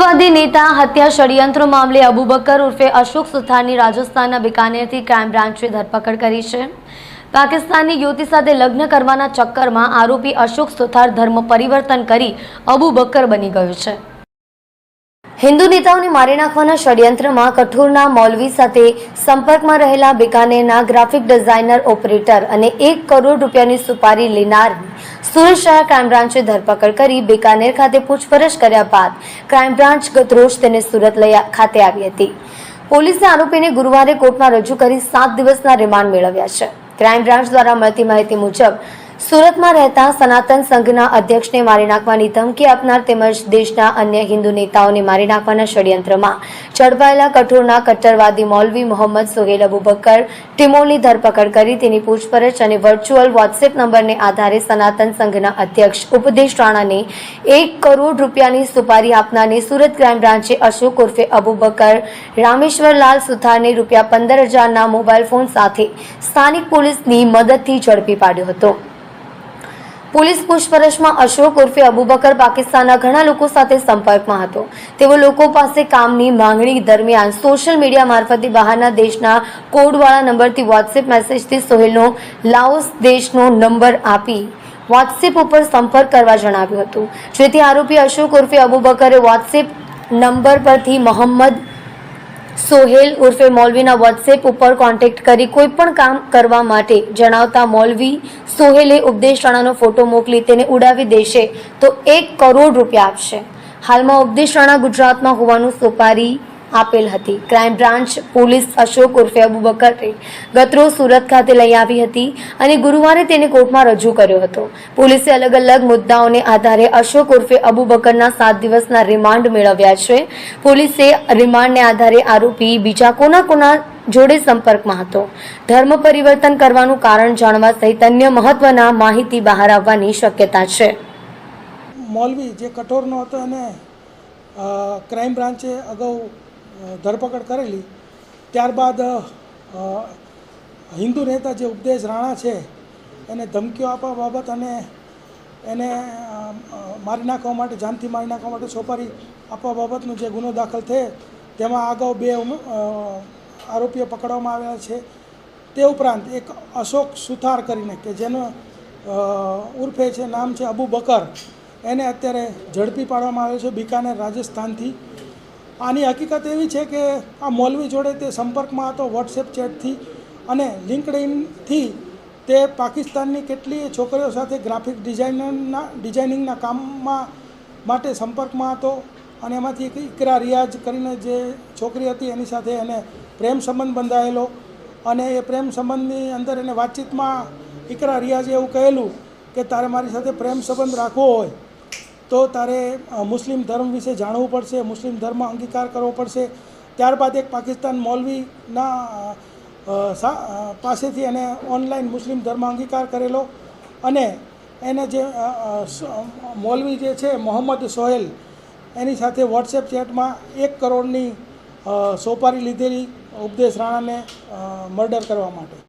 કટ્ટરવાદી નેતા હત્યા ષડયંત્ર મામલે અબુબકર ઉર્ફે અશોક સુથારની રાજસ્થાનના બિકાનેરથી ક્રાઇમ બ્રાન્ચે ધરપકડ કરી છે। પાકિસ્તાનની યુવતી સાથે લગ્ન કરવાના ચક્કરમાં આરોપી અશોક સુથાર ધર્મ પરિવર્તન કરી અબુબકર બની ગયો છે। હિન્દુ નેતાઓને મારી નાખવાના ષડયંત્રમાં કઠોરના મૌલવી સાથે સંપર્કમાં રહેલા બિકાનેરના ગ્રાફિક ડિઝાઇનર ઓપરેટર અને 1 કરોડ રૂપિયાની સુપારી લેનારની સુરત શહેર ક્રાઇમ બ્રાન્ચે ધરપકડ કરી બિકાનેર ખાતે પૂછપરછ કર્યા બાદ ક્રાઇમ બ્રાન્ચ ગતરોજ તેને સુરત ખાતે આવી હતી। પોલીસે આરોપીને ગુરુવારે કોર્ટમાં રજૂ કરી 7 દિવસના રિમાન્ડ મેળવ્યા છે। ક્રાઇમ બ્રાન્ચ દ્વારા મળતી માહિતી મુજબ સુરતમાં રહેતા સનાતન સંઘના અધ્યક્ષને મારી નાખવાની ધમકી આપનાર તેમજ દેશના અન્ય હિન્દુ નેતાઓને મારી નાખવાના ષડયંત્રમાં ઝડપાયેલા કઠોરના કટ્ટરવાદી મૌલવી મોહમ્મદ સોહેલ અબુબકર ટિમોલની ધરપકડ કરી તેની પૂછપરછ અને વર્ચ્યુઅલ વોટ્સએપ નંબરને આધારે સનાતન સંઘના અધ્યક્ષ ઉપદેશ રાણાને 1 કરોડ રૂપિયાની સુપારી આપનારને સુરત ક્રાઇમ બ્રાન્ચે અશોક ઉર્ફે અબુબકર રામેશ્વરલાલ સુથારને રૂપિયા 15,000ના મોબાઈલ ફોન સાથે સ્થાનિક પોલીસની મદદથી ઝડપી પાડ્યો હતો। પોલીસ પૂછપરછમાં અશોક ઉર્ફે અબુબકર પાકિસ્તાનના ઘણા લોકો સાથે સંપર્કમાં હતો। તેઓ લોકો પાસે કામની માંગણી દરમિયાન સોશિયલ મીડિયા મારફતે બહારના દેશના કોડવાળા નંબરથી વોટ્સએપ મેસેજથી સોહેલનો લાઓસ દેશનો નંબર આપી વોટ્સએપ ઉપર સંપર્ક કરવા જણાવ્યું હતું, જેથી આરોપી અશોક ઉર્ફે અબુબકરે વોટ્સએપ નંબર પરથી મોહમ્મદ સોહેલ ઉર્ફે મૌલવીના વોટ્સએપ ઉપર કોન્ટેક્ટ કરી કોઈપણ કામ કરવા માટે જણાવતા મૌલવી સોહેલે ઉપદેશ રાણાનો ફોટો મોકલી તેને ઉડાવી દેશે તો 1 કરોડ રૂપિયા આપશે। હાલમાં ઉપદેશ રાણા ગુજરાતમાં હોવાનું સુપારી આપેલ હતી। ક્રાઇમ બ્રાન્ચ પોલીસ અશોક ઉર્ફે અબુબકરને ગતરોજ સુરત ખાતે લઈ આવી હતી અને ગુરુવારે તેને કોર્ટમાં રજૂ કર્યો હતો। પોલીસે અલગ અલગ મુદ્દાઓને આધારે અશોક ઉર્ફે અબુબકરના 7 દિવસના રિમાન્ડ મેળવ્યા છે। પોલીસે રિમાન્ડને આધારે આરોપી બીજા કોના જોડે સંપર્કમાં હતો, ધર્મ પરિવર્તન કરવાનું કારણ જાણવા સહિત અન્ય મહત્વના માહિતી બહાર આવવાની શક્યતા છે। મૌલવી જે કઠોરનો હતો અને ક્રાઇમ બ્રાન્ચે અગાઉ ધરપકડ કરેલી, ત્યારબાદ હિન્દુ નેતા જે ઉપદેશ રાણા છે એને ધમકીઓ આપવા બાબત અને એને મારી નાખવા માટે, જાનથી મારી નાખવા માટે સોપારી આપવા બાબતનો જે ગુનો દાખલ થયો તેમાં અગાઉ 2 આરોપીઓ પકડવામાં આવ્યા છે। તે ઉપરાંત એક અશોક સુથાર કરીને કે જેનો ઉર્ફે છે નામ છે અબુબકર, એને અત્યારે ઝડપી પાડવામાં આવ્યો છે બિકાનેર રાજસ્થાનથી। આની હકીકત એવી છે કે આ મૌલવી જોડે તે સંપર્કમાં હતો વોટ્સએપ ચેટથી અને લિંક્ડઇનથી તે પાકિસ્તાનની કેટલીય છોકરીઓ સાથે ગ્રાફિક ડિઝાઇનિંગના કામમાં માટે સંપર્કમાં હતો અને એમાંથી એક ઇકરા રિયાઝ કરીને જે છોકરી હતી એની સાથે એને પ્રેમ સંબંધ બંધાયેલો અને એ પ્રેમ સંબંધની અંદર એને વાતચીતમાં ઇકરા રિયાઝે એવું કહેલું કે તારે મારી સાથે પ્રેમ સંબંધ રાખવો હોય તો તારે મુસ્લિમ ધર્મ વિશે જાણવું પડશે, મુસ્લિમ ધર્મ અંગીકાર કરવો પડશે। ત્યારબાદ એક પાકિસ્તાન મૌલવીના પાસેથી એને ઓનલાઈન મુસ્લિમ ધર્મ અંગીકાર કરેલો અને એને જે મૌલવી જે છે મોહમ્મદ સોહેલ એની સાથે વોટ્સએપ ચેટમાં 1 કરોડની સોપારી લીધેલી ઉપદેશ રાણાને મર્ડર કરવા માટે।